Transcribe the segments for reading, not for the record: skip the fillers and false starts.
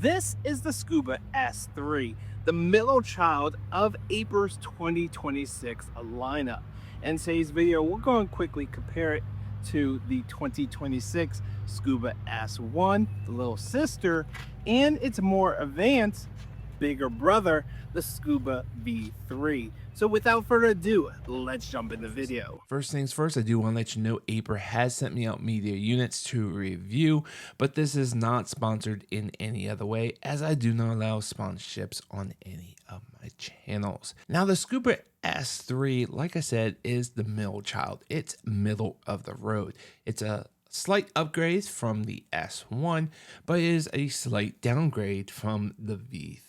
This is the Scuba S3, the middle child of Aiper's 2026 lineup. In today's video, we're going to quickly compare it to the 2026 Scuba S1, the little sister, and its more advanced, bigger brother, the Scuba V3. So without further ado, let's jump in the video. First things first, I do want to let you know Aiper has sent me out media units to review, but this is not sponsored in any other way, as I do not allow sponsorships on any of my channels. Now, the Scuba S3, like I said, is the middle child. It's middle of the road. It's a slight upgrade from the S1, but it is a slight downgrade from the V3.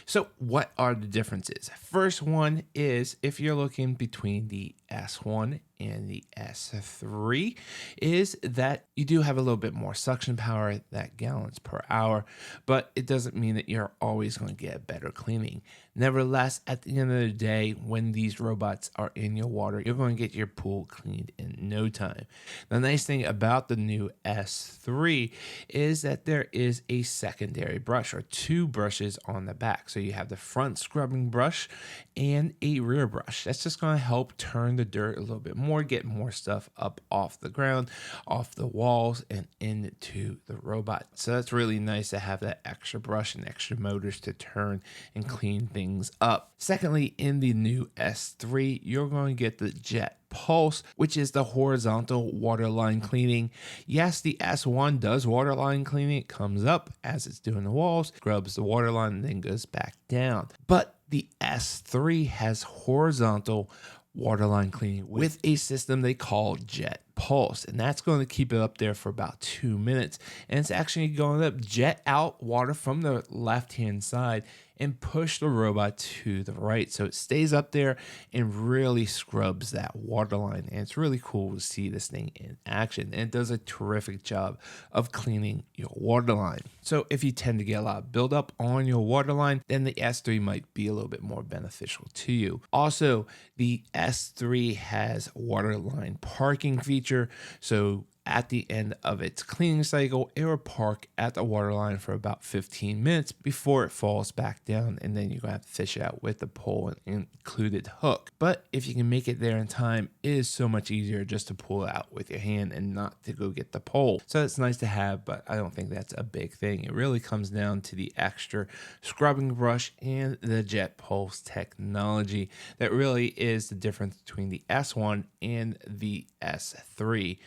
So what are the differences? First one is, if you're looking between the S1 and the S3, is that you do have a little bit more suction power, that gallons per hour, but it doesn't mean that you're always going to get better cleaning. Nevertheless, at the end of the day, when these robots are in your water, you're going to get your pool cleaned in no time. The nice thing about the new S3 is that there is a secondary brush, or two brushes on the back. So you have the front scrubbing brush and a rear brush. That's just going to help turn the dirt a little bit more, get more stuff up off the ground, off the walls, and into the robot. So that's really nice to have that extra brush and extra motors to turn and clean things up. Secondly, in the new S3, you're going to get the JetPulse, which is the horizontal waterline cleaning. Yes, the S1 does waterline cleaning. It comes up as it's doing the walls, scrubs the waterline, and then goes back down. But the S3 has horizontal waterline cleaning with a system they call JetPulse, and that's going to keep it up there for about 2 minutes. And it's actually going to jet out water from the left hand side and push the robot to the right, so it stays up there and really scrubs that waterline. And it's really cool to see this thing in action, and it does a terrific job of cleaning your waterline. So if you tend to get a lot of buildup on your waterline, then the S3 might be a little bit more beneficial to you. Also, the S3 has waterline parking feature, so at the end of its cleaning cycle, it will park at the waterline for about 15 minutes before it falls back down, and then you're going to have to fish it out with the pole and included hook. But if you can make it there in time, it is so much easier just to pull it out with your hand and not to go get the pole. So it's nice to have, but I don't think that's a big thing. It really comes down to the extra scrubbing brush and the JetPulse technology. That really is the difference between the S1 and the S3.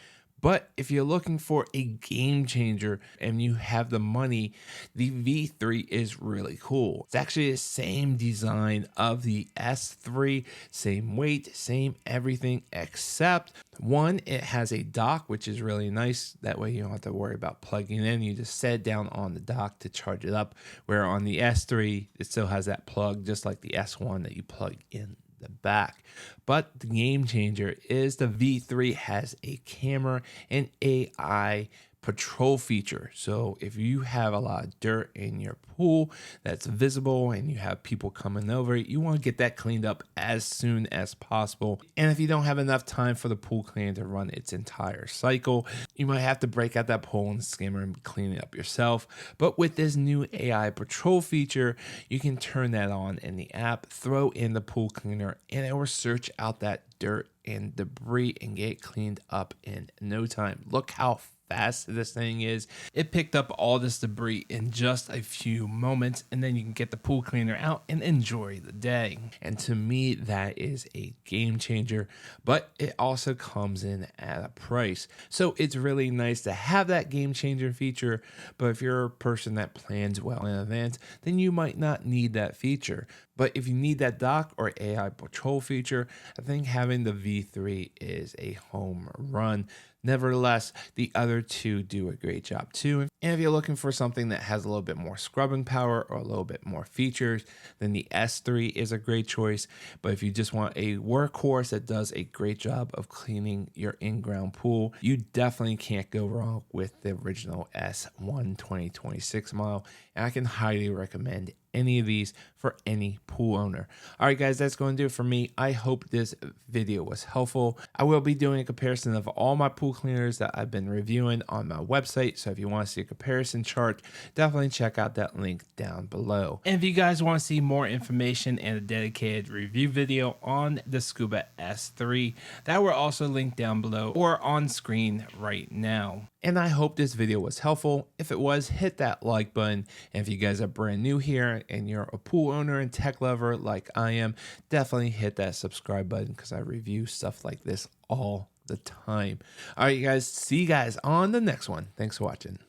But if you're looking for a game changer and you have the money, the V3 is really cool. It's actually the same design of the S3, same weight, same everything, except one, it has a dock, which is really nice. That way you don't have to worry about plugging it in. You just set it down on the dock to charge it up, where on the S3, it still has that plug, just like the S1 that you plug in the back. But the game changer is the V3 has a camera and AI patrol feature. So if you have a lot of dirt in your pool that's visible and you have people coming over, you want to get that cleaned up as soon as possible. And if you don't have enough time for the pool cleaner to run its entire cycle, you might have to break out that pole and skimmer and clean it up yourself. But with this new AI patrol feature, you can turn that on in the app, throw in the pool cleaner, and it will search out that dirt and debris and get it cleaned up in no time. Look how fast this thing is. It picked up all this debris in just a few moments, and then you can get the pool cleaner out and enjoy the day. And to me, that is a game changer, but it also comes in at a price. So it's really nice to have that game changer feature, but if you're a person that plans well in advance, then you might not need that feature. But if you need that dock or AI patrol feature, I think having the V3 is a home run. Nevertheless, the other two do a great job too. And if you're looking for something that has a little bit more scrubbing power or a little bit more features, then the S3 is a great choice. But if you just want a workhorse that does a great job of cleaning your in-ground pool, you definitely can't go wrong with the original S1 2026 model. And I can highly recommend any of these for any pool owner. All right, guys, that's going to do it for me. I hope this video was helpful. I will be doing a comparison of all my pool cleaners that I've been reviewing on my website. So if you want to see a comparison chart, definitely check out that link down below. And if you guys want to see more information and a dedicated review video on the Scuba S3, that will also link down below or on screen right now. And I hope this video was helpful. If it was, hit that like button. And if you guys are brand new here and you're a pool owner and tech lover like I am, definitely hit that subscribe button because I review stuff like this all the time. All right, you guys, see you guys on the next one. Thanks for watching.